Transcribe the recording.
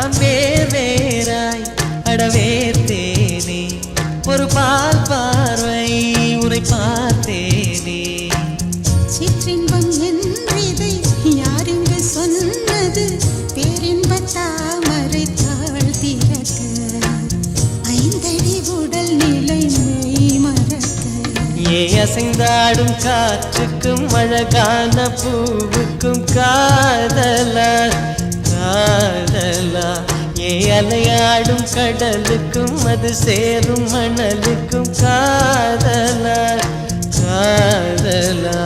நான் வேறாய் அடவேத்தேனே ஒரு பால் பார்வை உரை பார்த்தேனே சிற்றின்பம் என்றதை யாருங்க சொன்னது பேரின்ப தாமரை தாழ் திறக்க ஐந்தடி உடல் நிலை மெய் மறக்க அசைந்தாடும் காற்றுக்கும் அழகான பூவுக்கும் காதலா காதலா அலையாடும் கடலுக்கும் அது சேரும் மணலுக்கும் காதலா காதலா